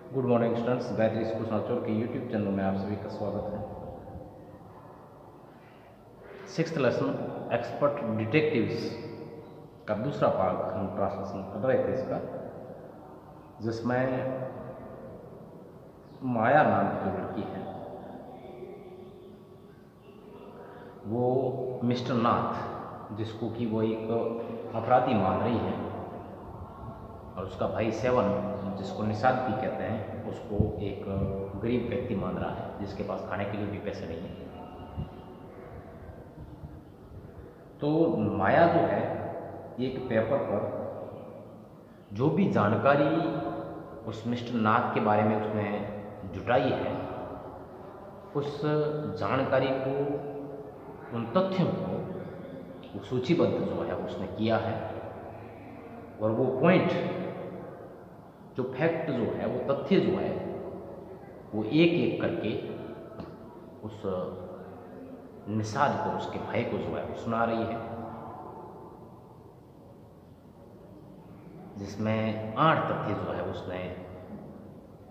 Good morning students, Gayatri school Sanchore के YouTube channel में आप सभी का स्वागत है। सिक्स्थ लेसन एक्सपर्ट डिटेक्टिव्स का दूसरा भाग हम ट्रांसलेशन कर रहे थे इसका, जिसमें माया नाम की जो लड़की है वो मिस्टर नाथ, जिसको कि वो एक अपराधी मान रही है, और उसका भाई सेवन, जिसको निषाद भी कहते हैं, उसको एक गरीब व्यक्ति मान रहा है जिसके पास खाने के लिए भी पैसे नहीं है। तो माया जो है एक पेपर पर जो भी जानकारी उस मिस्टर नाथ के बारे में उसने जुटाई है, उस जानकारी को, उन तथ्यों को सूचीबद्ध जो है उसने किया है, और वो पॉइंट, जो फैक्ट जो है, वो तथ्य जो है, वो एक एक करके उस निषाद को, उसके भाई को जो है वो सुना रही है, जिसमें 8 तथ्य जो है उसने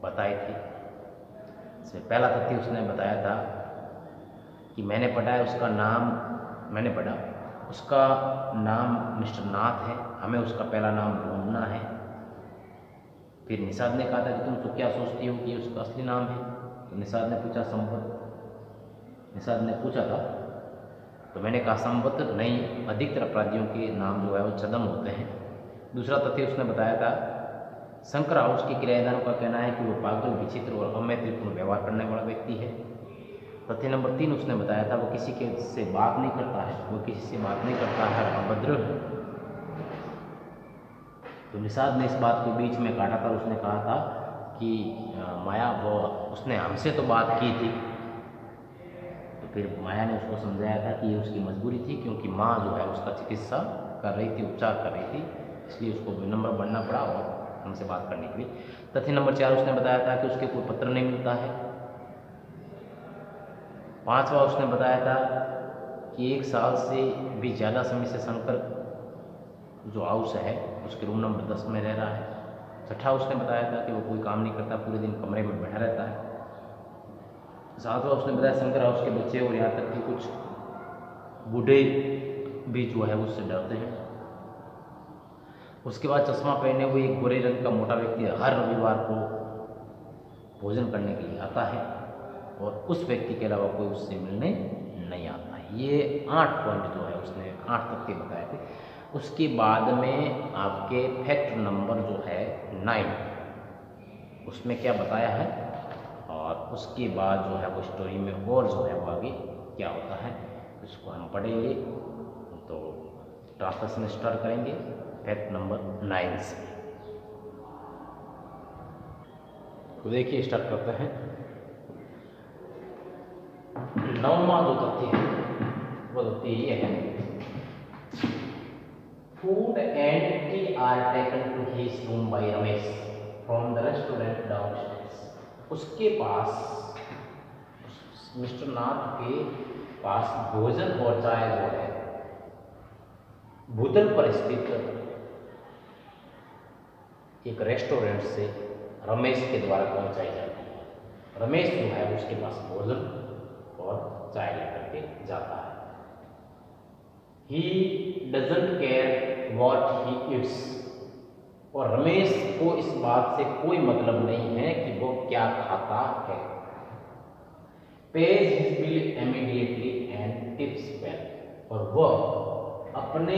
बताए थे। इसमें पहला तथ्य उसने बताया था कि मैंने पढ़ा उसका नाम मिस्टर नाथ है, हमें उसका पहला नाम ढूंढना है। फिर निषाद ने कहा था कि तुम तो क्या सोचती हो कि उसका असली नाम है? तो निषाद ने पूछा था, तो मैंने कहा संपत नहीं, अधिकतर अपराधियों के नाम जो है वो छद्म होते हैं। दूसरा तथ्य उसने बताया था, शंकर हाउस के किराएदारों का कहना है कि वो पागल, विचित्र और अमैत्रीपूर्ण व्यवहार करने वाला व्यक्ति है। तथ्य नंबर 3 उसने बताया था, वो किसी से बात नहीं करता है, और अभद्र है। तो निषाद ने इस बात को बीच में काटा था। उसने कहा था कि माया, वो उसने हमसे तो बात की थी। तो फिर माया ने उसको समझाया था कि ये उसकी मजबूरी थी, क्योंकि माँ जो है उसका चिकित्सा कर रही थी, उपचार कर रही थी, इसलिए उसको विनम्र बनना पड़ा और हमसे बात करने के लिए। तथ्य नंबर 4 उसने बताया था कि उसके कोई पत्र नहीं मिलता है। 5वां उसने बताया था कि 1 साल से भी ज़्यादा समय से शंकर जो हाउस है उसके रूम नंबर 10 में रह रहा है। 6वां उसने बताया था कि वो कोई काम नहीं करता, पूरे दिन कमरे में बैठा रहता है। 7वां उसने बताया शंकर हाउस के बच्चे और यहाँ तक कि कुछ बूढ़े भी जो है उससे डरते हैं। उसके बाद चश्मा पहने हुए एक गोरे रंग का मोटा व्यक्ति हर रविवार को भोजन करने के लिए आता है, और उस व्यक्ति के अलावा कोई उससे मिलने नहीं आता है। ये 8 पॉइंट जो है उसने 8 तथ्य बताए थे। उसके बाद में आपके फैक्ट नंबर जो है 9, उसमें क्या बताया है, और उसके बाद जो है वो स्टोरी में और जो है वो आगे क्या होता है उसको हम पढ़ेंगे। तो ट्रांसलेशन स्टार्ट करेंगे फैक्ट नंबर 9 से। तो देखिए, स्टार्ट करते हैं। 9वां जो तथ्य है वो तथ्य ये है, food and tea are taken to his room by Ramesh from the restaurant downstairs. उसके पास, मिस्टर नाथ के पास भोजन और चाय जो है भूतल पर स्थित एक रेस्टोरेंट से रमेश के द्वारा पहुंचाई जाती है। रमेश जो है उसके पास भोजन और चाय लेकर के जाता है। He doesn't care what he eats, और रमेश को इस बात से कोई मतलब नहीं है कि वो क्या खाता है। Pays his bill immediately and tips well, और वह अपने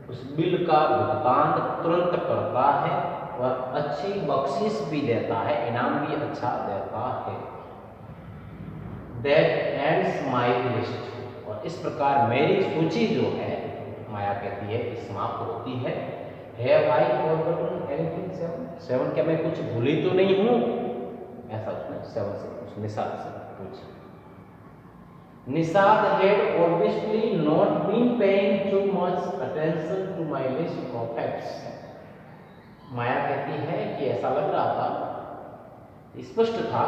उस बिल का भुगतान तुरंत करता है और अच्छी बख्शिश भी देता है, इनाम भी अच्छा देता है। That ends my list, और इस प्रकार मेरी सूची जो है, माया कहती है कि समाप्त होती है। Have I forgotten anything, 7? क्या मैं कुछ भूली तो नहीं हूँ? ऐसा उसने 7 से, उस निषाद से पूछा। Nishad had obviously not been paying too much attention to my list of facts. माया कहती है कि ऐसा लग रहा था, स्पष्ट था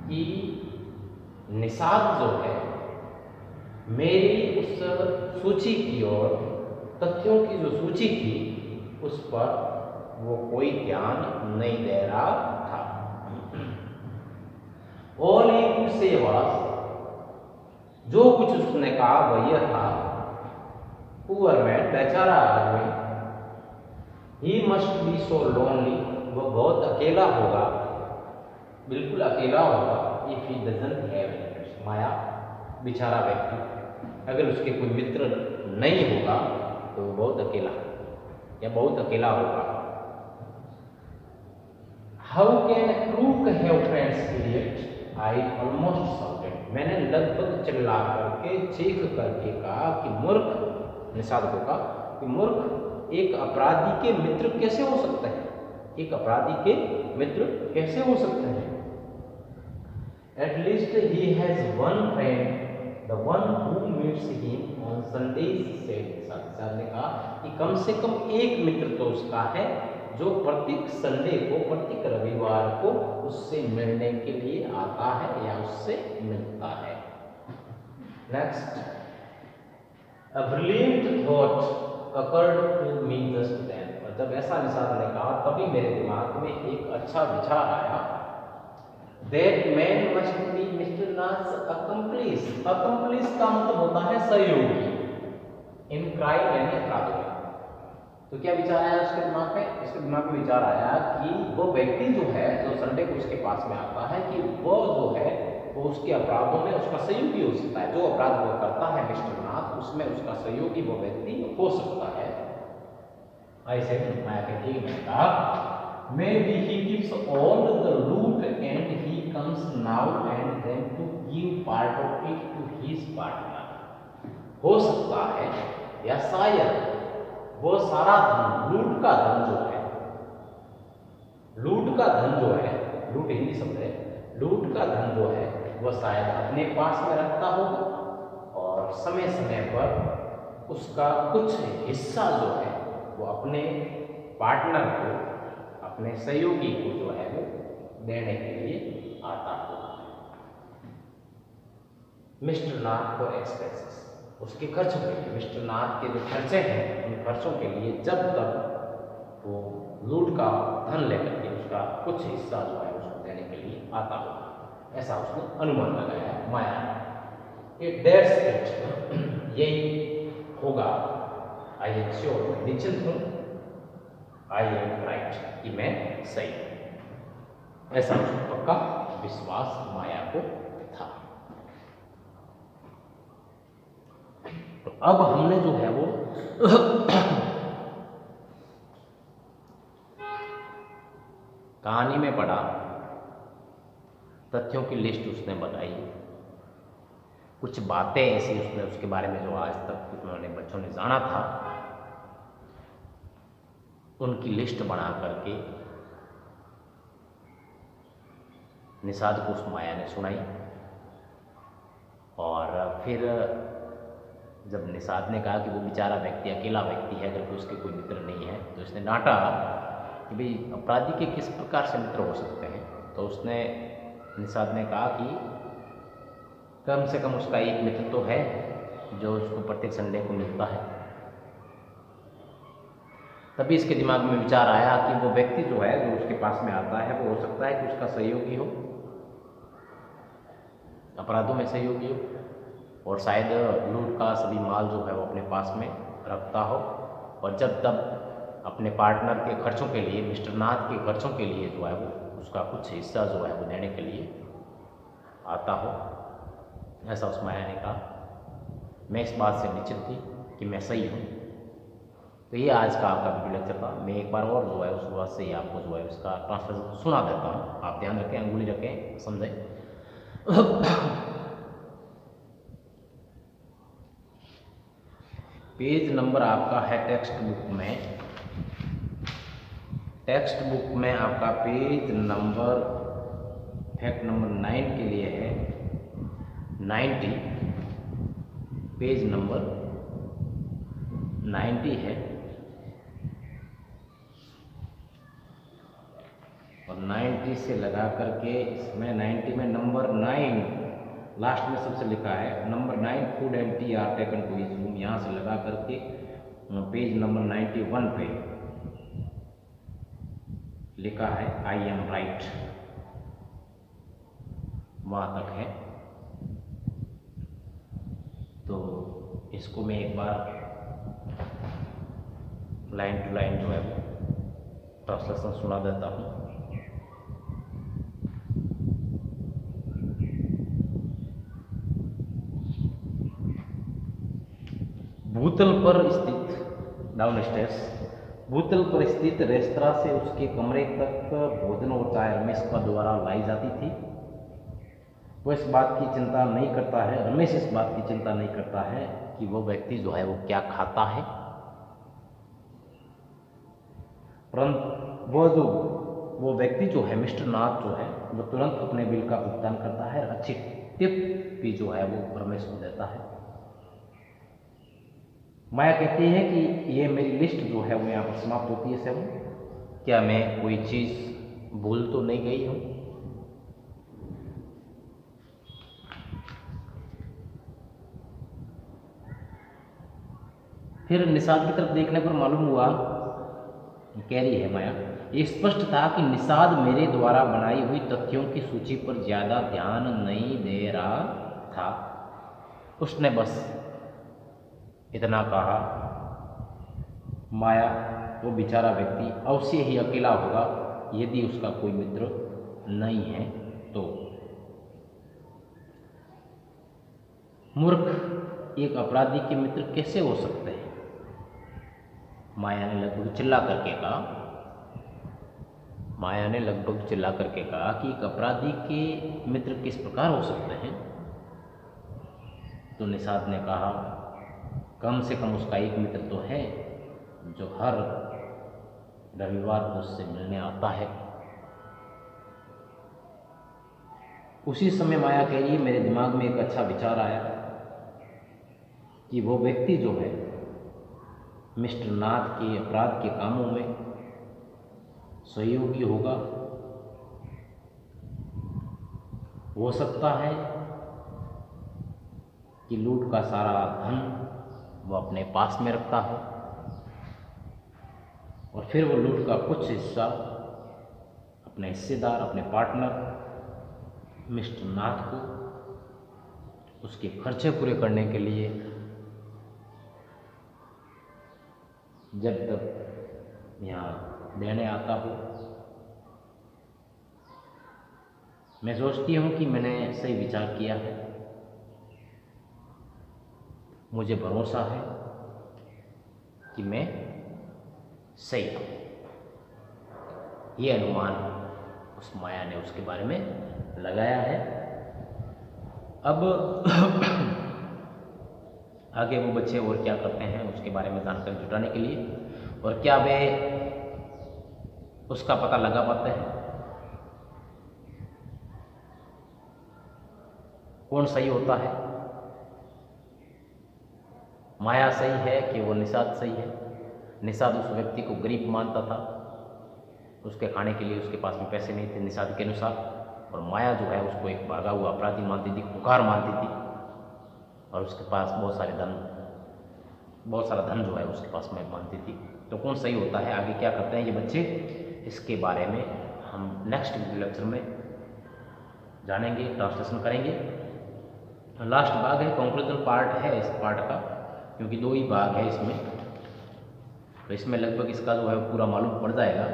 कि निषाद जो है मेरी उस सूची की ओर, तथ्यों की जो सूची थी उस पर वो कोई ध्यान नहीं दे रहा था। All he could say was, जो कुछ उसने कहा वह यह था, पुअर मैन, बेचारा आदमी, he must be so lonely, वह बहुत अकेला होगा, बिल्कुल अकेला होगा, if he doesn't have friends, माया बेचारा व्यक्ति, अगर उसके कोई मित्र नहीं होगा तो वो बहुत अकेला या बहुत अकेला होगा। How can crook have friends idiot, I almost sounded, मैंने लगभग चिल्ला करके चीख करके कहा कि मूर्ख, निषाद को कहा कि मूर्ख, एक अपराधी के मित्र कैसे हो सकते हैं, एक अपराधी के मित्र कैसे हो सकते हैं। At least he has one friend, the one who meets him on Sundays, ने कहा कि कम से कम एक मित्र तो उसका है जो प्रत्येक संडे को, प्रत्येक रविवार को उससे मिलने के लिए आता है या उससे मिलता है। Next, a brilliant thought occurred to me just then, और जब ऐसा निषाद ने कहा तभी मेरे दिमाग में एक अच्छा विचार आया। That man must be Mr. Nath's accomplice, accomplice का मतलब होता है सहयोगी, in crime यानी अपराधों में। तो क्या विचार आया उसके दिमाग में? उसके दिमाग में विचार आया कि वो व्यक्ति जो है, जो संडे को उसके पास में आता है, कि वो जो है वो उसके अपराधों में उसका सहयोगी हो सकता है। जो अपराध वो करता है मिस्टर नाथ, उसमें उसका सहयोगी वो व्यक्ति हो सकता है। ऐसे माया कहती है, मैंने कहा maybe he gives all the loot and he comes now and then to give part of it to his partner, हो सकता है या शायद वो सारा धन, लूट का धन जो है, लूट का धन जो है, लूट हिंदी शब्द है, लूट का धन जो है वो शायद अपने पास में रखता होगा और समय समय पर उसका कुछ हिस्सा जो है वो अपने पार्टनर को, अपने सहयोगी को जो है वो देने के लिए आता होगा। मिस्टर नाथ को एक्सपेंसेस, उसके खर्चों के लिए, मिस्टर नाथ के जो खर्चे हैं उन खर्चों के लिए जब तक वो लूट का धन लेकर के उसका कुछ हिस्सा जो है उसको देने के लिए आता होगा, ऐसा उसने अनुमान लगाया माया ने। इट दैट्स इट, यही होगा। आई एम श्योर, मैं निश्चिंत हूँ, आई एम राइट, कि मैं सही हूँ, ऐसा उसको पक्का विश्वास माया को था। तो अब हमने जो है वो कहानी में पढ़ा, तथ्यों की लिस्ट उसने बताई, कुछ बातें ऐसी उसने उसके बारे में जो आज तक उन्होंने बच्चों ने जाना था उनकी लिस्ट बना करके निषाद को उस माया ने सुनाई। और फिर जब निषाद ने कहा कि वो बेचारा व्यक्ति अकेला व्यक्ति है, अगर उसके कोई मित्र नहीं है, तो उसने डांटा कि भाई अपराधी के किस प्रकार से मित्र हो सकते हैं। तो उसने, निषाद ने कहा कि कम से कम उसका एक मित्र तो है जो उसको प्रत्येक संडे को मिलता है। तभी इसके दिमाग में विचार आया कि वो व्यक्ति जो है जो उसके पास में आता है वो हो सकता है कि उसका सहयोगी हो, अपराधों में सहयोगी हो, और शायद लूट का सभी माल जो है वो अपने पास में रखता हो, और जब तब अपने पार्टनर के खर्चों के लिए, मिस्टर नाथ के खर्चों के लिए जो है वो उसका कुछ हिस्सा जो है वो देने के लिए आता हो, ऐसा उस माया ने कहा। मैं इस बात से निश्चित थी कि मैं सही हूँ। तो ये आज का आपका वीडियो लेक्चर था। मैं एक बार और जो है उस बात से ही आपको जो है उसका ट्रांसलेशन सुना देता हूँ, आप ध्यान रखें, अंगुली रखें, समझें। पेज नंबर आपका है टेक्स्ट बुक में, टेक्स्ट बुक में आपका पेज नंबर, फैक्ट नंबर 9 के लिए है 90, पेज नंबर 90 है, और 90 से लगा करके इसमें 90 में नंबर 9 लास्ट में सबसे लिखा है, number 9 food and tea are taken to his room, यहाँ से लगा करके पेज नंबर 91 पे लिखा है आई एम राइट, वहाँ तक है। तो इसको मैं एक बार लाइन टू लाइन जो है वो ट्रांसलेशन सुना देता हूँ। भूतल पर स्थित डाउन स्टेयर्स, भूतल पर स्थित रेस्तरां से उसके कमरे तक भोजन और चाय रमेश का द्वारा लाई जाती थी। वो इस बात की चिंता नहीं करता है, रमेश इस बात की चिंता नहीं करता है कि वो व्यक्ति जो है वो क्या खाता है, परंतु वो व्यक्ति जो है मिस्टर नाथ जो है वो तुरंत अपने बिल का भुगतान करता है, अच्छी टिप भी जो है वो रमेश को देता है। माया कहती है कि ये मेरी लिस्ट जो है वो यहाँ पर समाप्त होती है। 7, क्या मैं कोई चीज़ भूल तो नहीं गई हूँ? फिर निषाद की तरफ देखने पर मालूम हुआ, कह रही है माया, ये स्पष्ट था कि निषाद मेरे द्वारा बनाई हुई तथ्यों की सूची पर ज़्यादा ध्यान नहीं दे रहा था। उसने बस इतना कहा, माया वो बेचारा व्यक्ति अवश्य ही अकेला होगा, यदि उसका कोई मित्र नहीं है तो। मूर्ख, एक अपराधी के मित्र कैसे हो सकते हैं? माया ने लगभग चिल्ला करके कहा, कि एक अपराधी के मित्र किस प्रकार हो सकते हैं? तो निषाद ने कहा, कम से कम उसका एक मित्र तो है जो हर रविवार को उससे मिलने आता है। उसी समय माया कह रही है, मेरे दिमाग में एक अच्छा विचार आया कि वो व्यक्ति जो है मिस्टर नाथ के अपराध के कामों में सहयोगी होगा। हो सकता है कि लूट का सारा धन वो अपने पास में रखता है और फिर वो लूट का कुछ हिस्सा अपने हिस्सेदार, अपने पार्टनर मिस्टर नाथ को उसके खर्चे पूरे करने के लिए जब तक यहाँ देने आता हो। मैं सोचती हूँ कि मैंने सही विचार किया है। मुझे भरोसा है कि मैं सही हूँ। ये अनुमान उस माया ने उसके बारे में लगाया है। अब आगे वो बच्चे और क्या करते हैं उसके बारे में जानकारी जुटाने के लिए, और क्या वे उसका पता लगा पाते हैं कौन सही होता है, माया सही है कि वो निषाद सही है। निषाद उस व्यक्ति को गरीब मानता था, उसके खाने के लिए उसके पास में पैसे नहीं थे निषाद के अनुसार, और माया जो है उसको एक भागा हुआ अपराधी मानती थी, खुकार मानती थी, और उसके पास बहुत सारा धन जो है उसके पास में मानती थी। तो कौन सही होता है, आगे क्या करते हैं ये बच्चे, इसके बारे में हम नेक्स्ट लेक्चर में जानेंगे, ट्रांसलेशन करेंगे। लास्ट भाग है, कंक्लूजन पार्ट है इस पार्ट का, क्योंकि 2 ही भाग है इसमें, तो इसमें लगभग इसका जो है पूरा मालूम पड़ जाएगा।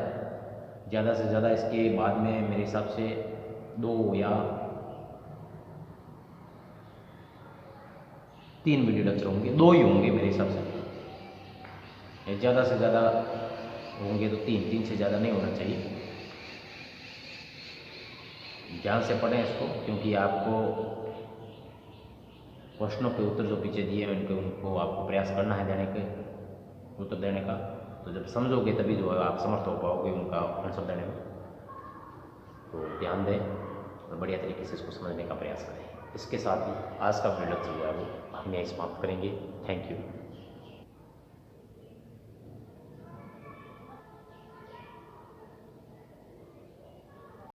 ज़्यादा से ज़्यादा इसके बाद में मेरे हिसाब से 2 या 3 वीडियो लेक्चर होंगे, 2 ही होंगे मेरे हिसाब से, ज़्यादा से ज़्यादा होंगे तो 3 से ज़्यादा नहीं होना चाहिए। ध्यान से पढ़ें इसको, क्योंकि आपको प्रश्नों के उत्तर जो पीछे दिए हैं उनको आपको प्रयास करना है देने के उत्तर देने का। तो जब समझोगे तभी जो है आप समर्थ हो पाओगे उनका आंसर देने में। तो ध्यान दें और बढ़िया तरीके से इसको समझने का प्रयास करें। इसके साथ ही आज का वीडियो लेक्चर जो है वो हम यहीं समाप्त करेंगे। Thank you.